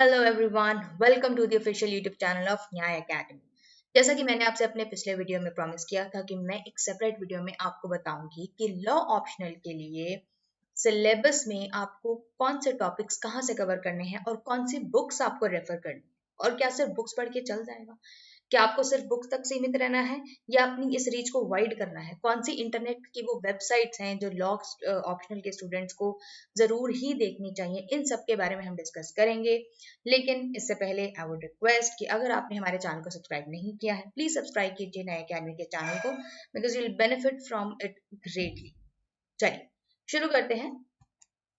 Hello everyone, welcome to the official YouTube channel of Nyaya academy. जैसा कि मैंने आपसे अपने पिछले वीडियो में प्रॉमिस किया था कि मैं एक सेपरेट वीडियो में आपको बताऊंगी कि लॉ ऑप्शनल के लिए सिलेबस में आपको कौन से टॉपिक्स कहाँ से कवर करने हैं और कौन सी बुक्स आपको रेफर करनी है। और क्या सिर्फ बुक्स पढ़ के चल जाएगा? क्या आपको सिर्फ बुक्स तक सीमित रहना है या अपनी इस रीच को वाइड करना है? कौन सी इंटरनेट की वो वेबसाइट्स हैं जो लॉ ऑप्शनल के स्टूडेंट्स को जरूर ही देखनी चाहिए? इन सब के बारे में हम डिस्कस करेंगे। लेकिन इससे पहले आई वुड रिक्वेस्ट कि अगर आपने हमारे चैनल को सब्सक्राइब नहीं किया है, प्लीज सब्सक्राइब कीजिए नए अकेडमी के चैनल को, because you will benefit from it greatly. चलिए शुरू करते हैं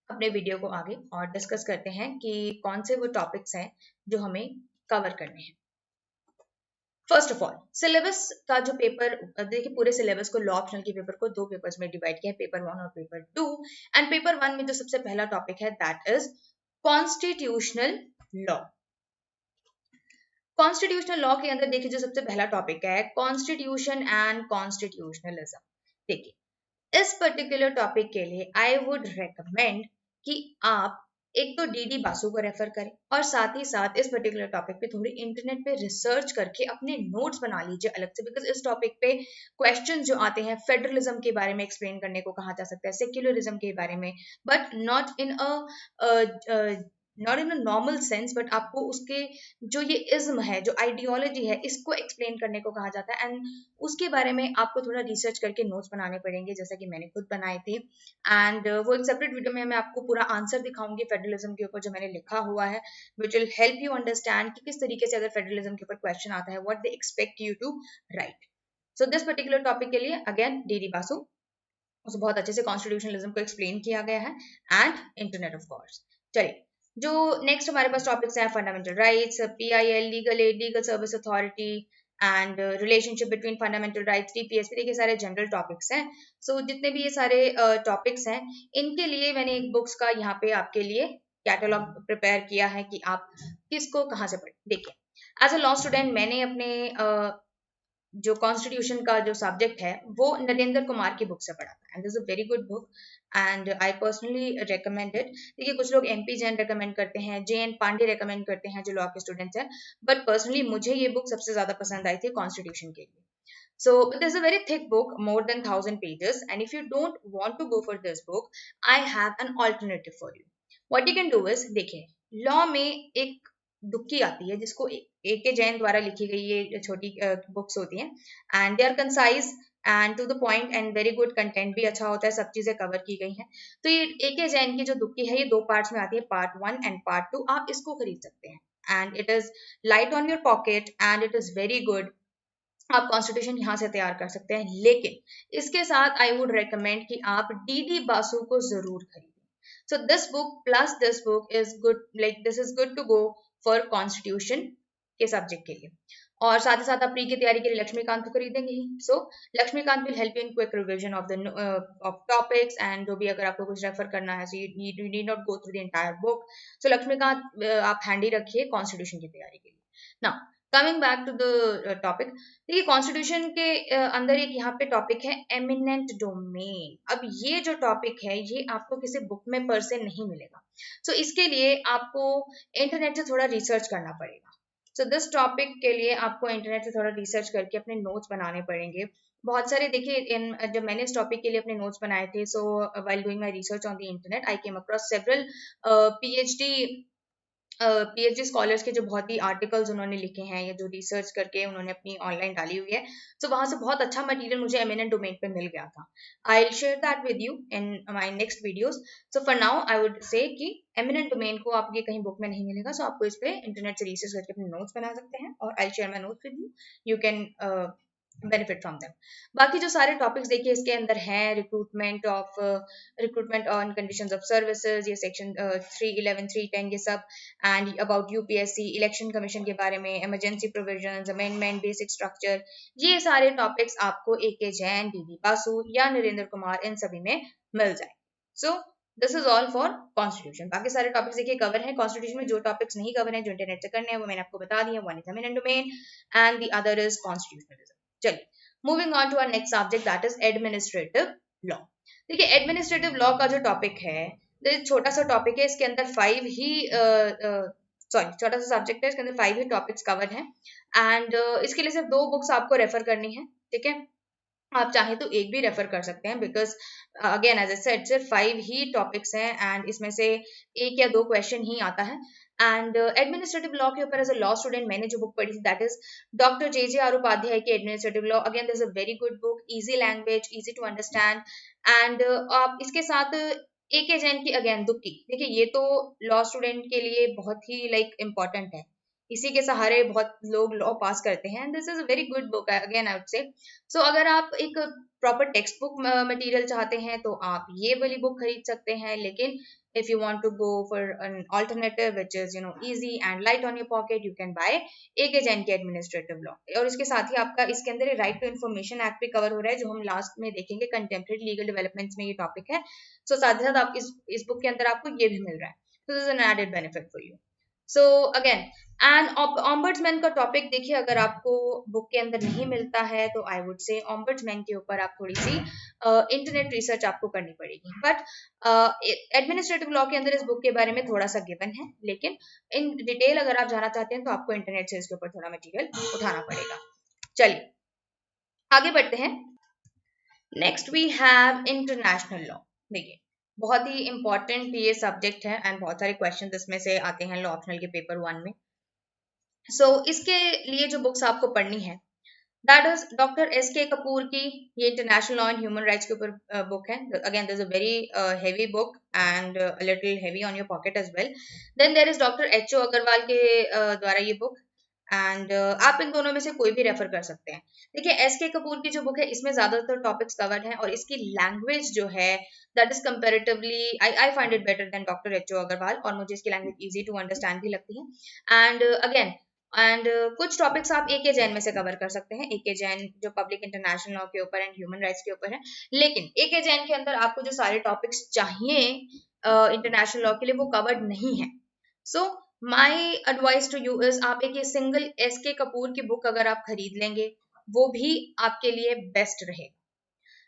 अपने वीडियो को आगे और डिस्कस करते हैं कि कौन से वो टॉपिक्स हैं जो हमें कवर करने हैं। फर्स्ट ऑफ ऑल, सिलेबस का जो पेपर, देखिए पूरे सिलेबस को लॉ ऑप्शनल के पेपर को दो पेपर्स में डिवाइड किया है, पेपर 1 और पेपर 2। एंड पेपर 1 में जो सबसे पहला टॉपिक है that is constitutional law. Constitutional law के अंदर देखिए जो सबसे पहला टॉपिक है कॉन्स्टिट्यूशन एंड कॉन्स्टिट्यूशनलिज्म। देखिए इस पर्टिकुलर टॉपिक के लिए आई वुड रेकमेंड कि आप एक तो डीडी बासु को रेफर करें और साथ ही साथ इस पर्टिकुलर टॉपिक पे थोड़ी इंटरनेट पे रिसर्च करके अपने नोट्स बना लीजिए अलग से, बिकॉज इस टॉपिक पे क्वेश्चन जो आते हैं फेडरलिज्म के बारे में एक्सप्लेन करने को कहा जा सकता है, सेक्युलरिज्म के बारे में, but not in a normal sense, but आपको उसके जो ये इज्म है, जो आइडियोलॉजी है, इसको एक्सप्लेन करने को कहा जाता है। एंड उसके बारे में आपको थोड़ा रिसर्च करके नोट्स बनाने पड़ेंगे, जैसा कि मैंने खुद बनाए थे। एंड वो एक सेपरेट वीडियो में मैं आपको पूरा आंसर दिखाऊंगी फेडरलिज्म के ऊपर जो मैंने लिखा हुआ है, which will help you understand कि किस तरीके से अगर फेडरलिज्म के ऊपर क्वेश्चन आता है, what they expect you to write. So this particular topic के लिए अगेन डीडी बासु, उसको बहुत अच्छे से कॉन्स्टिट्यूशनलिज्म को एक्सप्लेन किया गया है, एंड इंटरनेट ऑफ कोर्स। चलिए जो नेक्स्ट हमारे पास टॉपिक्स हैं fundamental rights, PIL, legal aid, legal service authority and relationship between fundamental rights, DPSP, देखिए सारे जनरल टॉपिक्स हैं। सो जितने भी ये सारे टॉपिक्स हैं, इनके लिए मैंने एक बुक्स का यहाँ पे आपके लिए कैटलॉग प्रिपेयर किया है कि आप किसको कहाँ से पढ़ें। देखिए एज अ लॉ स्टूडेंट मैंने अपने जो कॉन्स्टिट्यूशन का जो सब्जेक्ट है वो नरेंद्र कुमार की बुक से पढ़ा था, and this is a very good book and I personally recommend it. देखिए कुछ लोग एमपी जैन रिकमेंड करते हैं, जे.एन. पांडे रिकमेंड करते हैं जो लॉ के स्टूडेंट्स हैं, बट पर्सनली मुझे ये बुक सबसे ज्यादा पसंद आई थी कॉन्स्टिट्यूशन के लिए। So it is a very thick book, more than 1,000 pages, and if you don't want to go for this book, I have an alternative for you. What you can do is, देखिए law में एक दुक्की आती है जिसको ए K Jain द्वारा लिखी गई ये छोटी बुक्स होती हैं, and they are concise and to the point and very good, content भी अच्छा होता है, सब चीजें कवर की गई हैं। तो ये ए के जैन की जो दुक्की है ये दो पार्ट्स में आती है, पार्ट 1 एंड पार्ट 2। आप इसको खरीद सकते हैं and it is light on your pocket and it is very good. आप कॉन्स्टिट्यूशन यहाँ से तैयार कर सकते हैं, लेकिन इसके साथ आई वुड रेकमेंड कि आप डीडी बासु को जरूर खरीदें। So this book plus this book is good, like this is good to go for constitution के सब्जेक्ट के लिए। और साथ ही साथ आप प्री की तैयारी के लिए लक्ष्मीकांत को खरीदेंगे ही। So Laxmikanth will help you in quick revision of the of topics, and जो भी अगर आपको कुछ रेफर करना है, so you need not go through the entire book. So Laxmikanth आप हैंडी रखिए कॉन्स्टिट्यूशन की तैयारी के लिए। Now coming back to the topic, देखिए कॉन्स्टिट्यूशन के अंदर एक यहाँ पे टॉपिक है एमिनेंट डोमेन। अब ये जो टॉपिक है ये आपको किसी बुक में पर से नहीं मिलेगा, सो इसके लिए आपको इंटरनेट से थोड़ा रिसर्च करना पड़ेगा। सो दिस टॉपिक के लिए आपको इंटरनेट से थोड़ा रिसर्च करके अपने नोट्स बनाने पड़ेंगे बहुत सारे। देखिए जब मैंने इस टॉपिक के लिए अपने नोट्स बनाए थे, सो while doing my research on the internet I came across several PhD scholars के जो बहुत ही आर्टिकल्स उन्होंने लिखे हैं या जो रिसर्च करके उन्होंने अपनी ऑनलाइन डाली हुई है। सो वहां से बहुत अच्छा मटेरियल मुझे एमिनेंट डोमेन पे मिल गया था। I will share that with you in my next videos. So for now I would से कि एमिनेंट डोमेन को आप ये कहीं बुक में नहीं मिलेगा, सो आपको इस पे इंटरनेट से रिसर्च करके अपने नोट्स बना सकते हैं, और आई share my notes with you, you can benefit from them. बाकी जो सारे टॉपिक्स देखिए इसके अंदर हैं recruitment on conditions of services, ये सेक्शन 311 310 ये सब, and about UPSC, election commission के बारे में, emergency provisions, amendment, basic structure, ये सारे टॉपिक्स आपको ए के जैन, डीडी बासु या नरेंद्र कुमार इन सभी में मिल जाए। सो this is all for constitution. बाकी सारे टॉपिक्स देखिए कवर हैं कॉन्स्टिट्यूशन में। जो टॉपिक्स नहीं कवर हैं, जो इंटरनेट से करने हैं, वो मैंने आपको बता दिया। One is eminent domain and the other is constitutionalism. चलिए moving on to our next subject that is administrative law. देखिए एडमिनिस्ट्रेटिव लॉ का जो टॉपिक है, छोटा सा टॉपिक है, इसके अंदर 5 ही सॉरी छोटा सा सब्जेक्ट है, इसके अंदर 5 ही टॉपिक्स कवर हैं एंड इसके लिए सिर्फ 2 बुक्स आपको रेफर करनी है, ठीक है। आप चाहे तो एक भी रेफर कर सकते हैं because again as I said सिर्फ 5 ही टॉपिक्स हैं एंड इसमें से 1 या 2 क्वेश्चन ही आता है। एंड एडमिनिस्ट्रेटिव लॉ के ऊपर एज अ लॉ स्टूडेंट मैंने जो बुक पढ़ी थी that is doctor J Upadhyay की administrative law. Again this is a very good book, easy language, easy to understand and आप इसके साथ AK जैन की अगेन दुक्की, देखिए ये तो लॉ स्टूडेंट के लिए बहुत ही लाइक इम्पोर्टेंट है, इसी के सहारे बहुत लोग लॉ पास करते हैं and this is a very good book again I would say. So अगर आप एक प्रॉपर टेक्स्ट बुक मटेरियल चाहते हैं तो आप ये वाली बुक खरीद सकते हैं, लेकिन if you want to go for an alternative which is easy and light on your pocket, you can buy AK Jain की एडमिनिस्ट्रेटिव लॉ। और इसके साथ ही आपका इसके अंदर राइट टू इन्फॉर्मेशन एक्ट भी कवर हो रहा है जो हम लास्ट में देखेंगे, कंटेम्प्रेरी लीगल डेवलपमेंट्स में ये टॉपिक है। सो साथ ही साथ आप इस बुक के अंदर आपको ये भी मिल रहा है, so this is an added benefit for you। So again and ombudsman का टॉपिक देखिए, अगर आपको बुक के अंदर नहीं मिलता है तो आई वुड से ऑम्बड्समैन के ऊपर आप थोड़ी सी इंटरनेट रिसर्च आपको करनी पड़ेगी, बट एडमिनिस्ट्रेटिव लॉ के अंदर इस बुक के बारे में थोड़ा सा गिवन है, लेकिन इन डिटेल अगर आप जाना चाहते हैं तो आपको इंटरनेट से इसके ऊपर थोड़ा मटेरियल उठाना पड़ेगा। चलिए आगे बढ़ते हैं। Next we have international law. देखिए बहुत ही इंपॉर्टेंट ये सब्जेक्ट है एंड बहुत सारे क्वेश्चन इसमें से आते हैं लॉ ऑप्शनल के पेपर 1 में। सो इसके लिए जो बुक्स आपको पढ़नी है that is doctor SK Kapoor की ये international law and human rights के ऊपर बुक है। Again this a very heavy book and a little heavy on your pocket as well. Then there is doctor HO Agarwal के द्वारा ये बुक एंड आप इन दोनों में से कोई भी रेफर कर सकते हैं। देखिए SK कपूर की जो बुक है इसमें ज्यादातर टॉपिक्स कवर्ड हैं और इसकी लैंग्वेज जो है that is comparatively I find it better than doctor HO Agarwal, और मुझे इसकी लैंग्वेज इजी टू अंडरस्टैंड भी लगती है। एंड अगेन कुछ टॉपिक्स आप AK जैन में से कवर कर सकते हैं, AK जैन जो पब्लिक इंटरनेशनल लॉ के ऊपर एंड ह्यूमन राइट्स के ऊपर है, लेकिन AK जैन के अंदर आपको जो सारे टॉपिक्स चाहिए इंटरनेशनल लॉ के लिए वो कवर्ड नहीं है। So my advice to you is आप एक सिंगल SK कपूर की बुक अगर आप खरीद लेंगे वो भी आपके लिए बेस्ट रहेगा,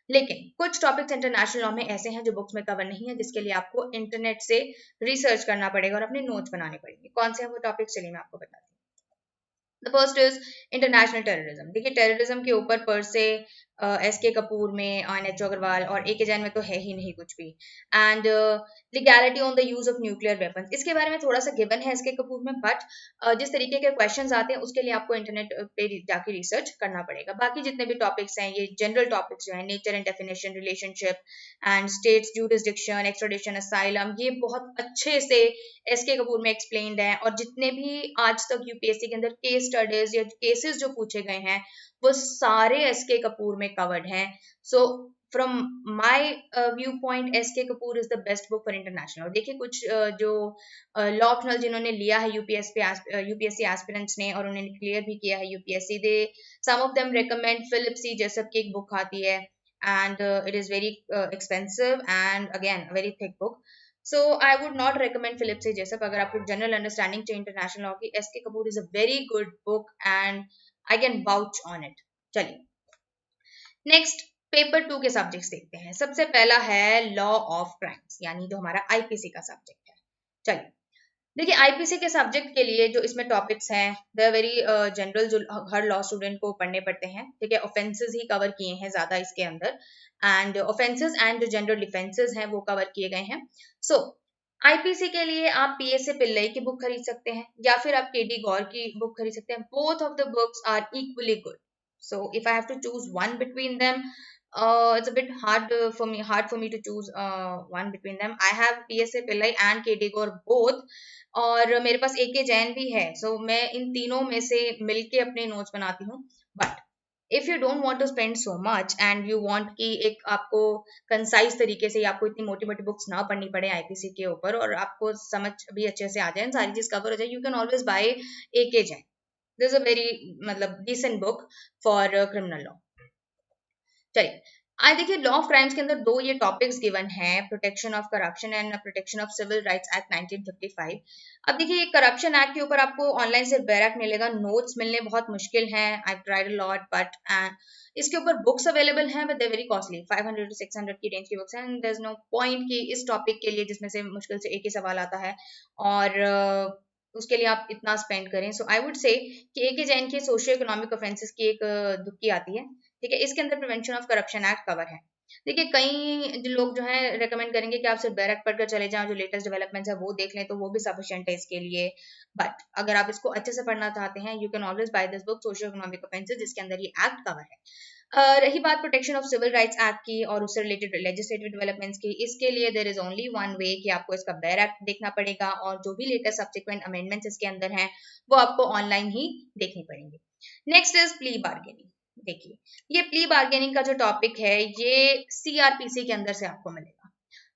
लेकिन कुछ टॉपिक्स इंटरनेशनल लॉ में ऐसे हैं जो बुक्स में कवर नहीं है, जिसके लिए आपको इंटरनेट से रिसर्च करना पड़ेगा और अपने नोट्स बनाने पड़ेंगे। कौन से हैं वो टॉपिक्स, चलिए मैं आपको बताती हूँ। The first is international terrorism. देखिए टेररिज्म के ऊपर पर से SK कपूर में NH अग्रवाल और AK जैन में तो है ही नहीं कुछ भी। And legality on the use of nuclear weapons, इसके बारे में थोड़ा सा गिवन है SK कपूर में, बट जिस तरीके के क्वेश्चंस आते हैं उसके लिए आपको इंटरनेट पे जाके रिसर्च करना पड़ेगा। बाकी जितने भी टॉपिक्स हैं ये जनरल टॉपिक्स जो है, nature and definition, relationship and states jurisdiction, extradition, asylum, ये बहुत अच्छे से SK कपूर में एक्सप्लेन्ड है। और जितने भी आज तक UPSC के अंदर केस स्टडीज या केसेस जो पूछे गए हैं वो सारे SK कपूर में कवर्ड हैं। So from my view point SK Kapoor is the best book for international. देखिए कुछ जो लॉ ऑप्शनल जिन्होंने लिया है UPSC एस्पिरेंट्स ने और उन्होंने क्लियर भी किया है UPSC, they some of them recommend Philip C Jessup की एक बुक आती है and it is very expensive and again a very thick book, so I would not recommend Philip C Jessup। अगर आपको जनरल अंडरस्टैंडिंग चाहिए international law की, SK Kapoor is a very good book and I can vouch on it. चलिए next paper 2 के subjects देखते हैं। सबसे पहला है लॉ ऑफ क्राइम्स, यानी जो हमारा IPC का सब्जेक्ट है। चलिए देखिए IPC के सब्जेक्ट के लिए जो इसमें टॉपिक्स हैं दे वेरी जनरल, जो हर लॉ स्टूडेंट को पढ़ने पड़ते हैं, ठीक है। ऑफेंसेस ही कवर किए हैं ज्यादा इसके अंदर, एंड ऑफेंसेस एंड जो जनरल डिफेंसेस हैं वो कवर किए गए हैं। सो IPC के लिए आप PSA पिल्लई की बुक खरीद सकते हैं या फिर आप KD गौर की बुक खरीद सकते हैं। Both of the books are equally good, so if I have to choose one between them, it's a bit hard for me to choose one between them. I have PSA Pillai and KD Gaur both, और मेरे पास AK Jain भी है, so मैं इन तीनों में से मिलके अपने नोट्स बनाती हूँ। But if you don't want to spend so much and you want कि एक आपको कंसाइज तरीके से, आपको इतनी मोटी मोटी बुक्स ना पढ़नी पड़े IPC के ऊपर और आपको समझ भी अच्छे से आ जाए, सारी चीज कवर हो जाए, you can always buy AK Jain. This is a very मतलब decent book for criminal law. चलिए आज देखिए लॉ ऑफ क्राइम्स के अंदर 2 ये टॉपिक्स गिवन हैं, protection of corruption and protection of civil rights act 1955। अब देखिए करप्शन एक्ट के ऊपर आपको ऑनलाइन सिर्फ बैरक मिलेगा, नोट्स मिलने बहुत मुश्किल हैं, I tried a lot, but इसके ऊपर बुक्स अवेलेबल हैं but they very costly, 500 to 600 की रेंज की बुक्स हैं, and there is no point कि इस टॉपिक के लिए जिसमें से मुश्किल से एक ही सवाल आता है और उसके लिए आप इतना स्पेंड करें। सो आई वुड से कि ए के जैन की सोशियो इकोनॉमिक ऑफेंसेस की एक दुक्की आती है, ठीक है। इसके अंदर prevention of corruption act cover है। देखिए कई लोग जो है रेकमेंड करेंगे कि आप सिर्फ बैरक पढ़कर चले जाएं, जो लेटेस्ट डेवलपमेंट्स है वो देख लें, तो वो भी सफिशिएंट है इसके लिए। बट अगर आप इसको अच्छे से पढ़ना चाहते हैं, you can always buy this book socio economic offences, जिसके अंदर ये एक्ट कवर है। रही बात protection of civil rights act की और उससे रिलेटेड लेजिस्लेटिव डेवलपमेंट्स की, इसके लिए there is only one way कि आपको इसका बैर एक्ट देखना पड़ेगा, और जो भी लेटेस्ट सब्सिक्वेंट अमेंडमेंट्स इसके अंदर हैं वो आपको ऑनलाइन ही देखनी पड़ेंगे। Next is plea bargaining. देखिए ये प्ली बार्गेनिंग का जो टॉपिक है ये सीआरपीसी के अंदर से आपको मिलेगा।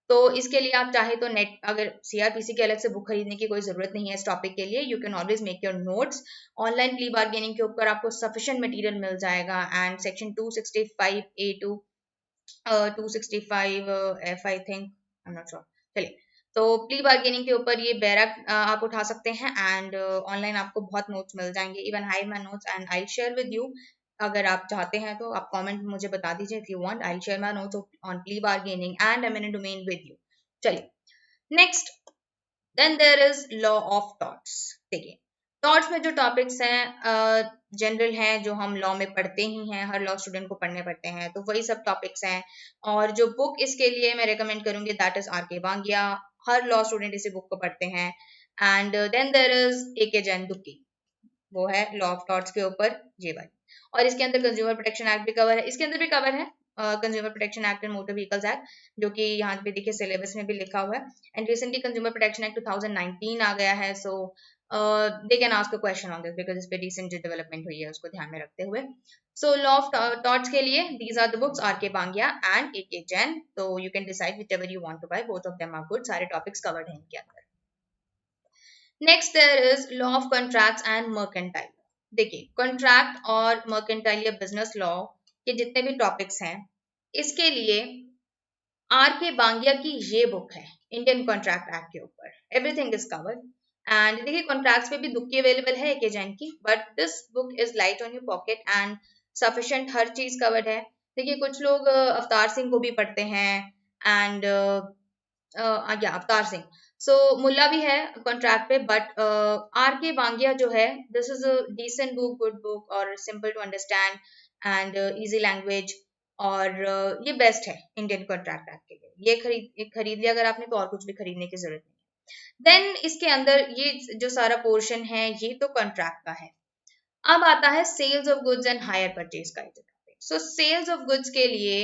तो इसके लिए आप चाहे तो नेट, अगर सीआरपीसी की अलग से बुक खरीदने की कोई जरूरत नहीं है इस टॉपिक के लिए, you can always make your notes online. Plea bargaining के ऊपर आपको सफिशिएंट मटेरियल मिल जाएगा, and section 265A to 265F I think, I am not sure, चलिए। तो प्ली बार्गेनिंग के ऊपर ये बैरक आप उठा सकते हैं, एंड ऑनलाइन आपको बहुत नोट्स मिल जाएंगे। Even I my notes and I share with you. अगर आप चाहते हैं तो आप कमेंट में मुझे बता दीजिए, if you want I share my notes on plea bargaining and eminent domain with you. चलिए next, then there is law of torts. देखिए टॉर्ट्स में जो टॉपिक्स हैं जनरल हैं, जो हम लॉ में पढ़ते ही हैं, हर लॉ स्टूडेंट को पढ़ने पड़ते हैं, तो वही सब टॉपिक्स हैं। और जो बुक इसके लिए मैं रेकमेंड करूंगी that is R K Bangia. हर लॉ स्टूडेंट इसी बुक को पढ़ते हैं। And then there is A K Jain दुक्की, वो है लॉ ऑफ टॉर्ट्स के ऊपर ये वाली। और इसके अंदर कंज्यूमर प्रोटेक्शन एक्ट भी कवर है, इसके अंदर भी कवर है consumer protection act and motor vehicles act, जो कि यहाँ पे देखिए सिलेबस में भी लिखा हुआ है। And recently consumer protection act 2019 आ गया है, so they can ask a question on this because इस पे रिसेंट जो डेवलपमेंट हुई है उसको ध्यान में रखते हुए। सो लॉ ऑफ टॉर्ट्स के लिए these are the books, R K Bangia and A K Jain. तो you can decide whichever you want to buy, both of them are good, सारे टॉपिक्स कवर्ड हैं इनके अंदर। Next there is law of contracts and mercantile. देखिए contract और mercantile या business law के जितने भी टॉपिक्स हैं, इसके लिए आर के बांगिया की ये बुक है इंडियन कॉन्ट्रैक्ट एक्ट के ऊपर, एवरीथिंग इज कवर्ड। एंड देखिए कॉन्ट्रैक्ट्स पे भी दुक्की अवेलेबल है एक जैन की, but this book is light on your pocket and sufficient, हर चीज कवर्ड है। देखिए कुछ लोग अवतार सिंह को भी पढ़ते हैं, एंड अवतार सिंह, सो मुल्ला भी है कॉन्ट्रैक्ट पे, बट आर के बांगिया जो है this is a decent book, good book और simple to understand and easy language, और ये बेस्ट है इंडियन कॉन्ट्रैक्ट एक्ट के लिए। ये खरीद लिया अगर आपने, तो और कुछ भी खरीदने की जरूरत नहीं। देन इसके अंदर ये जो सारा पोर्शन है ये तो कॉन्ट्रैक्ट का है। अब आता है sales of goods and hire purchase का topic. So sales of goods के लिए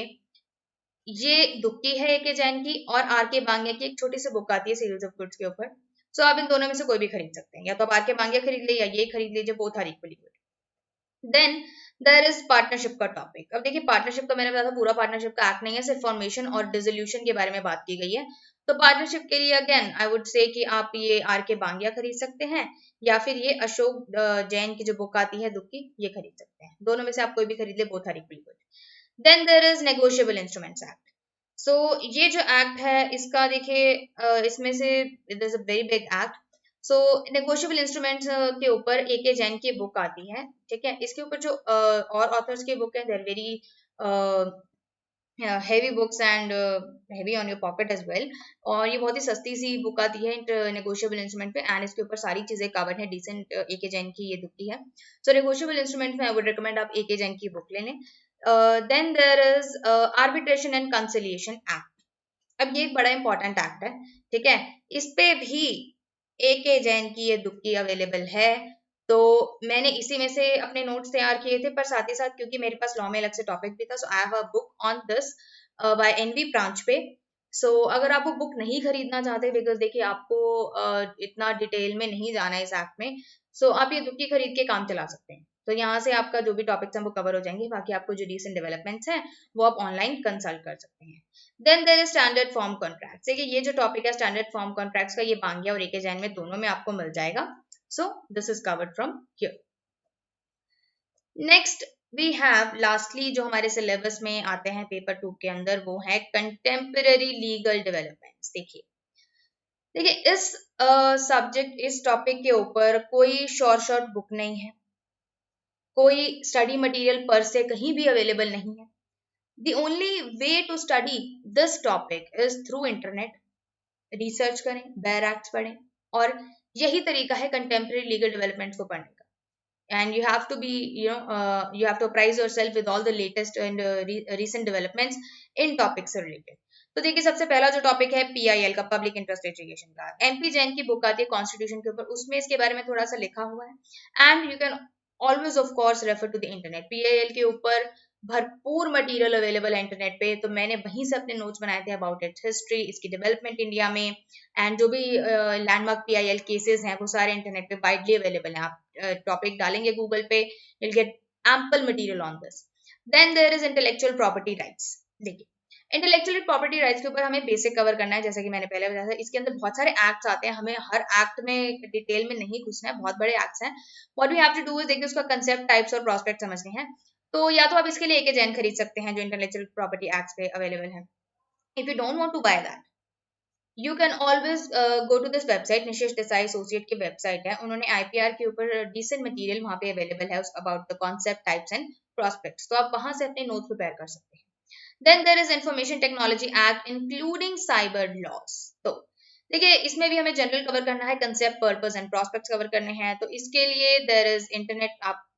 ये दुक्की है ए के जैन की, और आर के बांगिया की एक छोटी सी बुक आती है सेल्स ऑफ गुड्स के ऊपर। सो आप इन दोनों में से कोई भी खरीद सकते हैं, या तो आप आर के बांगिया खरीद ले या ये खरीद लीजिए, both are equally good. Then there is partnership का टॉपिक। अब देखिए पार्टनरशिप का मैंने बताया था, पूरा पार्टनरशिप का एक्ट नहीं है, सिर्फ फॉर्मेशन और डिसोल्यूशन के बारे में बात की गई है। तो पार्टनरशिप के लिए अगेन आई वुड से कि आप ये आर के बांगिया खरीद सकते हैं, या फिर ये अशोक जैन की जो बुक आती है दुक्की, ये खरीद सकते हैं। दोनों में से आप कोई भी खरीद ले, both are equally good. Then there is negotiable instruments act. So ये जो एक्ट है इसका देखिए इसमें से it is a very big act. So negotiable instruments के ऊपर ए के जैन की बुक आती है, ठीक है। इसके ऊपर जो और ऑथर्स की बुक है they are very heavy books and heavy on your pocket as well, और ये बहुत ही सस्ती सी बुक आती है नेगोशिएबल इंस्ट्रूमेंट पे, एंड इसके ऊपर सारी चीजें कवर है, डिसेंट ए के जैन की ये दुक्की है। सो नेगोशिएबल इंस्ट्रूमेंट में आई वुड रिकमेंड आप ए के जैन की बुक ले लें। Then there is arbitration and conciliation act. अब ये एक बड़ा इंपॉर्टेंट एक्ट है, ठीक है। इस पे भी ए के जैन की ये दुक्की अवेलेबल है। तो मैंने इसी में से अपने नोट्स तैयार किए थे, पर साथ ही साथ क्योंकि मेरे पास लॉ में अलग से टॉपिक भी था, so I have a book on this by एनवी ब्रांच पे। सो अगर आप वो बुक नहीं खरीदना चाहते, बिकॉज देखिए आपको इतना डिटेल में नहीं जाना है इस एक्ट में, सो आप ये दुक्की खरीद के काम चला सकते हैं। तो यहाँ से आपका जो भी टॉपिक्स हैं वो कवर हो जाएंगे, बाकी आपको जो रिसेंट डेवलपमेंट्स हैं वो आप ऑनलाइन कंसल्ट कर सकते हैं। Then there is standard form contracts. देखिए ये जो टॉपिक है स्टैंडर्ड फॉर्म कॉन्ट्रैक्ट्स का, ये बांगिया और ए के जैन में दोनों में आपको मिल जाएगा। So this is covered from here. Next we have lastly जो हमारे सिलेबस में आते हैं पेपर 2 के अंदर, वो है कंटेम्पररी लीगल डेवलपमेंट्स। देखिए इस सब्जेक्ट इस टॉपिक के ऊपर कोई शॉर्ट बुक नहीं है, कोई स्टडी मटेरियल पर से कहीं भी अवेलेबल नहीं है। The only way to study this topic is through internet। Research करें, बैर एक्ट्स पढ़ें, और यही तरीका है कंटेम्प्रेरी लीगल डेवलपमेंट्स को पढ़ने का। And you have to be you have to apprise yourself with all the latest and recent developments in topics से related। तो देखिए सबसे पहला जो टॉपिक है PIL का, पब्लिक इंटरेस्ट लिटिगेशन का, MP जैन की बुक आती है कॉन्स्टिट्यूशन के ऊपर, उसमें इसके बारे में थोड़ा सा लिखा हुआ है। And you can always of course refer to the internet. PIL के ऊपर भरपूर मटेरियल अवेलेबल है इंटरनेट पे, तो मैंने वहीं से अपने नोट्स बनाए थे अबाउट इट्स हिस्ट्री, इसकी डेवलपमेंट इंडिया में, एंड जो भी लैंडमार्क PIL केसेस हैं वो सारे इंटरनेट पे वाइडली अवेलेबल हैं। आप टॉपिक डालेंगे गूगल पे, you'll get ample material on this। Then there is intellectual property rights। देखिए इंटेलेक्चुअल प्रॉपर्टी राइट्स के ऊपर हमें बेसिक कवर करना है, जैसा कि मैंने पहले बताया था। इसके अंदर बहुत सारे एक्ट्स आते हैं, हमें हर एक्ट में डिटेल में नहीं घुसना है, बहुत बड़े एक्ट्स हैं। What we have to do is देखिए उसका कंसेप्ट, टाइप्स और प्रोस्पेक्ट समझने हैं। तो या तो आप इसके लिए एक जैन खरीद सकते हैं जो इंटेलेक्चुअल प्रॉपर्टी एक्ट्स पे अवेलेबल है। If you don't want to buy that, you can always go to this website, Nishesh Desai associate की वेबसाइट है, उन्होंने IPR के ऊपर डिसेंट मटेरियल वहां पे अवेलेबल है about the concept, types and prospects, तो आप वहां से अपने नोट्स प्रिपेयर कर सकते हैं। Then there is Information Technology Act including cyber laws। तो देखिए इसमें भी हमें जनरल कवर करना है, concept, purpose and prospects cover करने हैं। तो इसके लिए देयर इज इंटरनेट, आप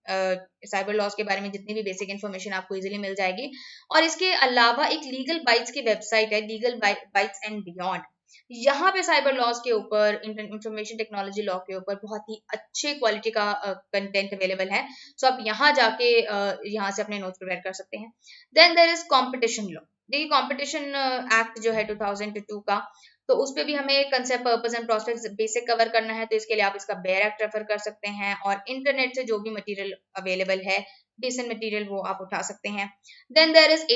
साइबर लॉज के बारे में जितनी भी बेसिक इन्फॉर्मेशन आपको इजीली मिल जाएगी। और इसके अलावा एक लीगल बाइट्स की वेबसाइट है, लीगल बाइट्स एंड बियॉन्ड, यहाँ पे साइबर लॉज के ऊपर, इंफॉर्मेशन टेक्नोलॉजी लॉ के ऊपर बहुत ही अच्छे क्वालिटी का कंटेंट अवेलेबल है। सो आप यहाँ जाके यहाँ से अपने नोट्स प्रिपेयर कर सकते हैं। Then there is competition law. देखिए कॉम्पिटिशन एक्ट जो है 2002 का, तो उस पर भी हमें concept, purpose and prospects basic cover करना है। तो इसके लिए आप इसका बेयर एक्ट रेफर कर सकते हैं, और इंटरनेट से जो भी मटेरियल अवेलेबल है, डिसेंट मटेरियल, वो आप उठा सकते हैं। देन देयर इज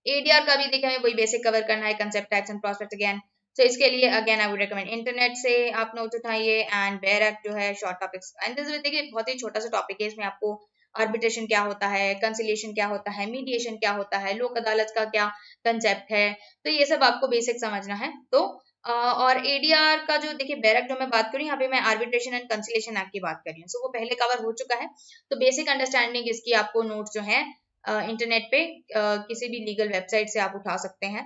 ADR का भी देखिए हमें वही बेसिक कवर करना है, concept, types and prospects again. तो इसके लिए again I would recommend internet से आप नोट्स उठाइए। एंड बेयर एक्ट जो है शॉर्ट टॉपिक्स, एंड दिस देखिए बहुत ही छोटा सा टॉपिक है, इसमें आपको आर्बिट्रेशन क्या होता है, कंसिलिएशन क्या होता है, मीडिएशन क्या होता है, लोक अदालत का क्या कंसेप्ट है, तो ये सब आपको बेसिक समझना है। तो और ADR का जो देखिए बेयर एक्ट जो मैं बात करूँ, यहाँ पे मैं आर्बिट्रेशन एंड कंसिलिएशन एक्ट की बात कर रही हूँ, सो वो पहले कवर हो चुका है। तो बेसिक अंडरस्टैंडिंग इसकी आपको नोट्स जो है इंटरनेट पे किसी भी लीगल वेबसाइट से आप उठा सकते हैं।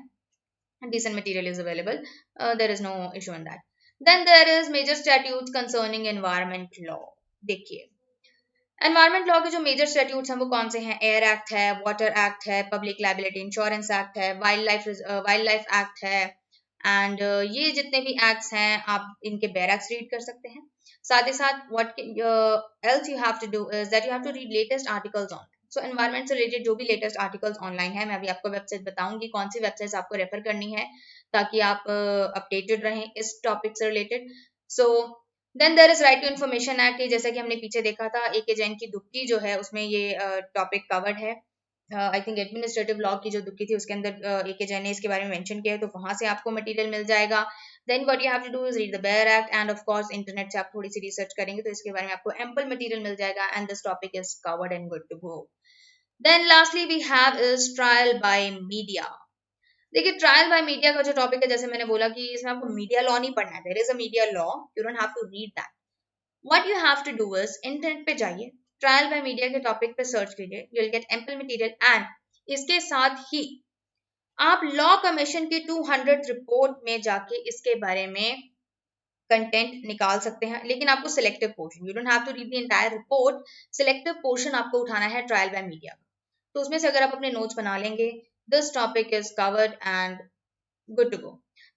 Decent material is available, there is no issue in that। Then there is major statutes concerning environment law। देखिए एनवायरमेंट लॉ के जो मेजर स्टैट्यूट्स हैं वो कौन से हैं? एयर एक्ट है, वाटर एक्ट है, पब्लिक लायबिलिटी इंश्योरेंस एक्ट है, वाइल्ड लाइफ एक्ट है। एंड ये जितने भी एक्ट्स हैं आप इनके बेयर एक्ट्स रीड कर सकते हैं। साथ ही साथ what else you have to do is that you have to read latest articles on. So environment से रिलेटेड जो भी लेटेस्ट आर्टिकल्स ऑनलाइन है, मैं अभी आपको वेबसाइट बताऊंगी कौन सी वेबसाइट्स आपको रेफर करनी है ताकि आप अपडेटेड रहें इस टॉपिक से related. So then there is right to information act, जैसा कि हमने पीछे देखा था AK जैन की दुक्की जो है उसमें ये टॉपिक कवर्ड है। आई थिंक एडमिनिस्ट्रेटिव लॉ की जो दुक्की थी उसके अंदर AK जैन ने इसके बारे में मेंशन किया है, तो वहां से आपको मटेरियल मिल जाएगा। Then what you have to do is read the bare act, and of course internet से आप थोड़ी सी रिसर्च करेंगे तो इसके बारे में आपको एम्पल मटेरियल मिल जाएगा, and this topic is covered and good to go. Then lastly we have is trial by media. देखिए ट्रायल बाय मीडिया का जो टॉपिक है, जैसे मैंने बोला कि इसमें आपको मीडिया लॉ नहीं पढ़ना है, there is a media law, you don't have to read that. What you have to do is internet पे जाइए, ट्रायल बाय मीडिया के टॉपिक पे सर्च कीजिए, you will get ample material. And इसके साथ ही आप लॉ कमीशन की 200 report में जाके इसके बारे में कंटेंट निकाल सकते हैं, लेकिन आपको selective portion, you don't have to read the entire report, selective portion आपको उठाना है ट्रायल बाय मीडिया का। तो उसमें से अगर आप अपने नोट्स बना लेंगे, this topic is covered and good to go.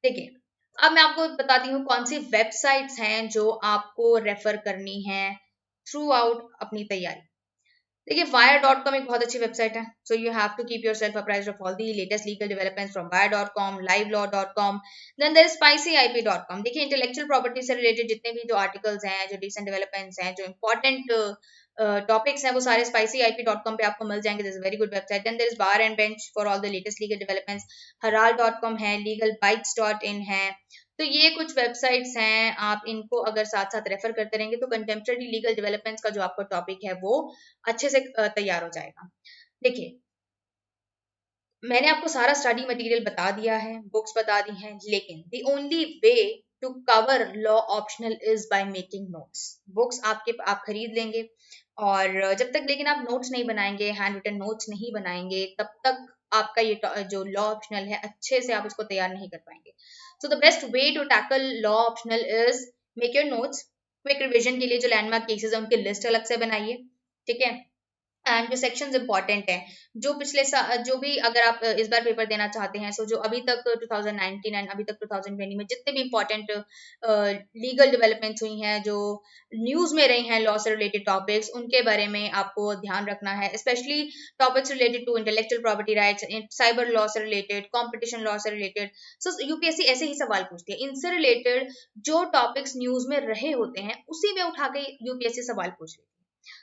देखिए अब मैं आपको बताती हूँ कौन सी वेबसाइट्स हैं जो आपको रेफर करनी है थ्रू आउट अपनी तैयारी। देखिए wire.com एक बहुत अच्छी वेबसाइट है, so you have to keep yourself apprised of all the latest legal developments from wire.com, livelaw.com। Then there is spicyip.com। देखिए इंटेलेक्चुअल प्रॉपर्टी से रिलेटेड जितने भी जो आर्टिकल्स हैं, जो रिसेंट डेवलपमेंट्स हैं, जो इंपॉर्टेंट टॉपिक्स हैं, वो सारे spicyip.com पे आपको मिल जाएंगे। This is very good website. Then there is bar and bench for all the latest legal developments, हराल.com है, legalbytes.in है। तो ये कुछ वेबसाइट्स हैं, आप इनको अगर साथ साथ रेफर करते रहेंगे तो कंटेम्प्रेरी लीगल डेवलपमेंट्स का जो आपका टॉपिक है वो अच्छे से तैयार हो जाएगा। देखिए मैंने आपको सारा स्टडी मटेरियल बता दिया है, बुक्स बता दी हैं, लेकिन the only way to cover law optional is by making notes. Books आप खरीद लेंगे, और जब तक लेकिन आप नोट्स नहीं बनाएंगे, हैंड रिटन नोट्स नहीं बनाएंगे, तब तक आपका ये जो लॉ ऑप्शनल है अच्छे से आप इसको तैयार नहीं कर पाएंगे। So the best way to tackle law optional is make your notes, quick revision के लिए जो लैंडमार्क केसेस है उनकी लिस्ट अलग से बनाइए, ठीक है। एंड जो सेक्शंस इंपॉर्टेंट हैं, जो पिछले जो भी अगर आप इस बार पेपर देना चाहते हैं, सो जो अभी तक 2019 एंड अभी तक 2020 में जितने भी इंपॉर्टेंट लीगल डेवलपमेंट्स हुई हैं, जो न्यूज में रही हैं लॉ से रिलेटेड टॉपिक्स, उनके बारे में आपको ध्यान रखना है, specially topics related to intellectual property rights, cyber law से रिलेटेड, कॉम्पिटिशन लॉ से रिलेटेड। सो यूपीएससी ऐसे ही सवाल पूछती है, इनसे रिलेटेड जो टॉपिक्स न्यूज में रहे होते हैं उसी में उठा के यूपीएससी सवाल पूछ लेती है।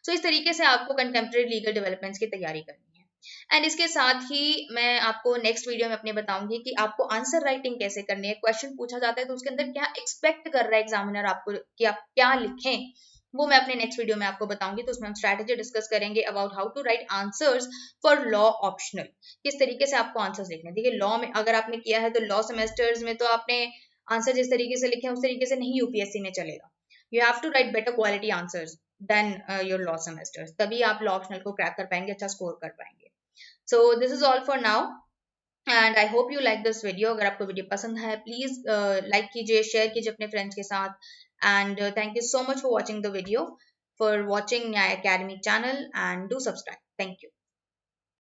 सो इस तरीके से आपको कंटेम्प्रेरी लीगल डेवलपमेंट्स की तैयारी करनी है। एंड इसके साथ ही मैं आपको नेक्स्ट वीडियो में अपने बताऊंगी कि आपको आंसर राइटिंग कैसे करनी है। क्वेश्चन पूछा जाता है तो उसके अंदर क्या एक्सपेक्ट कर रहा है एग्जामिनर आपको कि आप क्या लिखें, वो मैं अपने नेक्स्ट वीडियो में आपको बताऊंगी। तो उसमें हम स्ट्रैटेजी डिस्कस करेंगे about how to write answers for law optional, किस तरीके से आपको आंसर्स लिखने। देखिए लॉ में अगर आपने किया है तो लॉ सेमेस्टर्स में तो आपने आंसर जिस तरीके से लिखे हैं उस तरीके से नहीं यूपीएससी में चलेगा। You have to write better quality answers than your law semesters, तभी आप लॉ ऑप्शनल को क्रैक कर पाएंगे, अच्छा स्कोर कर पाएंगे। सो this is all for now and I hope you like this video. अगर आपको वीडियो पसंद है प्लीज लाइक कीजिए, शेयर कीजिए अपने फ्रेंड्स के साथ। And thank you so much for watching the video, for watching Nyaya academy channel, and do subscribe. Thank you.